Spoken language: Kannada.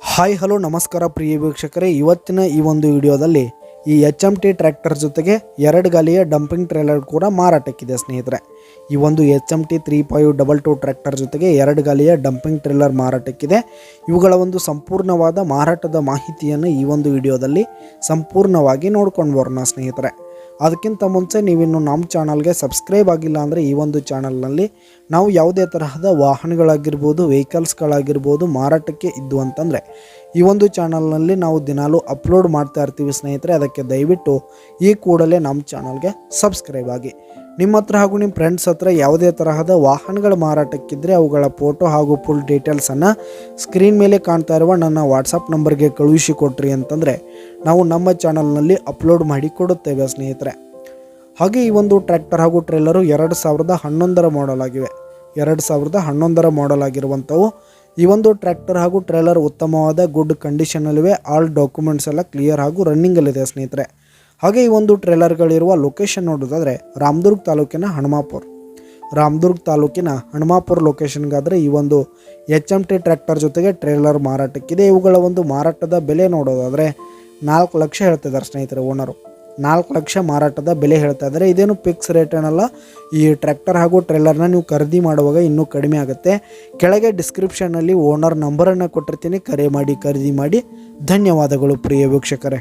ಹಾಯ್ ಹಲೋ ನಮಸ್ಕಾರ ಪ್ರಿಯ ವೀಕ್ಷಕರೇ, ಇವತ್ತಿನ ಈ ಒಂದು ವಿಡಿಯೋದಲ್ಲಿ ಈ HMT ಟ್ರ್ಯಾಕ್ಟರ್ ಜೊತೆಗೆ 2 ಗಾಲಿಯ ಡಂಪಿಂಗ್ ಟ್ರೇಲರ್ ಕೂಡ ಮಾರಾಟಕ್ಕಿದೆ ಸ್ನೇಹಿತರೆ. ಈ ಒಂದು HMT 3522 ಟ್ರ್ಯಾಕ್ಟರ್ ಜೊತೆಗೆ 2 ಗಾಲಿಯ ಡಂಪಿಂಗ್ ಟ್ರೇಲರ್ ಮಾರಾಟಕ್ಕಿದೆ. ಇವುಗಳ ಒಂದು ಸಂಪೂರ್ಣವಾದ ಮಾರಾಟದ ಮಾಹಿತಿಯನ್ನು ಈ ಒಂದು ವಿಡಿಯೋದಲ್ಲಿ ಸಂಪೂರ್ಣವಾಗಿ ನೋಡ್ಕೊಂಡು ಬರೋಣ ಸ್ನೇಹಿತರೆ. ಅದಕ್ಕಿಂತ ಮುಂಚೆ ನೀವಿನ್ನು ನಮ್ಮ ಚಾನಲ್ಗೆ ಸಬ್ಸ್ಕ್ರೈಬ್ ಆಗಿಲ್ಲ ಅಂದರೆ ಈ ಒಂದು ಚಾನಲ್ನಲ್ಲಿ ನಾವು ಯಾವುದೇ ತರಹದ ವಾಹನಗಳಾಗಿರ್ಬೋದು, ವೆಹಿಕಲ್ಸ್ಗಳಾಗಿರ್ಬೋದು ಮಾರಾಟಕ್ಕೆ ಇದ್ದು ಅಂತಂದರೆ ಈ ಒಂದು ಚಾನಲ್ನಲ್ಲಿ ನಾವು ದಿನಾಲೂ ಅಪ್ಲೋಡ್ ಮಾಡ್ತಾ ಇರ್ತೀವಿ ಸ್ನೇಹಿತರೆ. ಅದಕ್ಕೆ ದಯವಿಟ್ಟು ಈ ಕೂಡಲೇ ನಮ್ಮ ಚಾನಲ್ಗೆ ಸಬ್ಸ್ಕ್ರೈಬ್ ಆಗಿ. ನಿಮ್ಮ ಹತ್ರ ಹಾಗೂ ನಿಮ್ಮ ಫ್ರೆಂಡ್ಸ್ ಹತ್ರ ಯಾವುದೇ ತರಹದ ವಾಹನಗಳ ಮಾರಾಟಕ್ಕಿದ್ದರೆ ಅವುಗಳ ಫೋಟೋ ಹಾಗೂ ಫುಲ್ ಡೀಟೇಲ್ಸನ್ನು ಸ್ಕ್ರೀನ್ ಮೇಲೆ ಕಾಣ್ತಾ ಇರುವ ನನ್ನ ವಾಟ್ಸಪ್ ನಂಬರ್ಗೆ ಕಳುಹಿಸಿ ಕೊಟ್ರಿ ಅಂತಂದರೆ ನಾವು ನಮ್ಮ ಚಾನಲ್ನಲ್ಲಿ ಅಪ್ಲೋಡ್ ಮಾಡಿ ಕೊಡುತ್ತೇವೆ ಸ್ನೇಹಿತರೆ. ಹಾಗೆ ಈ ಒಂದು ಟ್ರ್ಯಾಕ್ಟರ್ ಹಾಗೂ ಟ್ರೇಲರು 2011 ಮಾಡೆಲ್ ಆಗಿವೆ. 2011 ಮಾಡೆಲ್ ಆಗಿರುವಂಥವು ಈ ಒಂದು ಟ್ರ್ಯಾಕ್ಟರ್ ಹಾಗೂ ಟ್ರೇಲರ್ ಉತ್ತಮವಾದ ಗುಡ್ ಕಂಡೀಷನಲ್ಲಿವೆ. ಆಲ್ ಡಾಕ್ಯುಮೆಂಟ್ಸ್ ಎಲ್ಲ ಕ್ಲಿಯರ್ ಹಾಗೂ ರನ್ನಿಂಗಲ್ಲಿದೆ ಸ್ನೇಹಿತರೆ. ಹಾಗೆ ಈ ಒಂದು ಟ್ರೇಲರ್ಗಳಿರುವ ಲೊಕೇಶನ್ ನೋಡೋದಾದರೆ ರಾಮದುರ್ಗ ತಾಲೂಕಿನ ಹನುಮಾಪುರ ಲೊಕೇಶನ್ಗಾದರೆ ಈ ಒಂದು HMT ಟ್ರ್ಯಾಕ್ಟರ್ ಜೊತೆಗೆ ಟ್ರೇಲರ್ ಮಾರಾಟಕ್ಕಿದೆ. ಇವುಗಳ ಒಂದು ಮಾರಾಟದ ಬೆಲೆ ನೋಡೋದಾದರೆ 4 ಲಕ್ಷ ಹೇಳ್ತಿದ್ದಾರೆ ಸ್ನೇಹಿತರೆ. ಓನರು 4 ಲಕ್ಷ ಮಾರಾಟದ ಬೆಲೆ ಹೇಳ್ತಾ ಇದ್ದಾರೆ. ಇದೇನು ಫಿಕ್ಸ್ ರೇಟ್ ಏನಲ್ಲ. ಈ ಟ್ರ್ಯಾಕ್ಟರ್ ಹಾಗೂ ಟ್ರೇಲರ್ನ ನೀವು ಖರೀದಿ ಮಾಡುವಾಗ ಇನ್ನೂ ಕಡಿಮೆ ಆಗುತ್ತೆ. ಕೆಳಗೆ ಡಿಸ್ಕ್ರಿಪ್ಷನ್ನಲ್ಲಿ ಓನರ್ ನಂಬರನ್ನು ಕೊಟ್ಟಿರ್ತೀನಿ, ಕರೆ ಮಾಡಿ ಖರೀದಿ ಮಾಡಿ. ಧನ್ಯವಾದಗಳು ಪ್ರಿಯ ವೀಕ್ಷಕರೇ.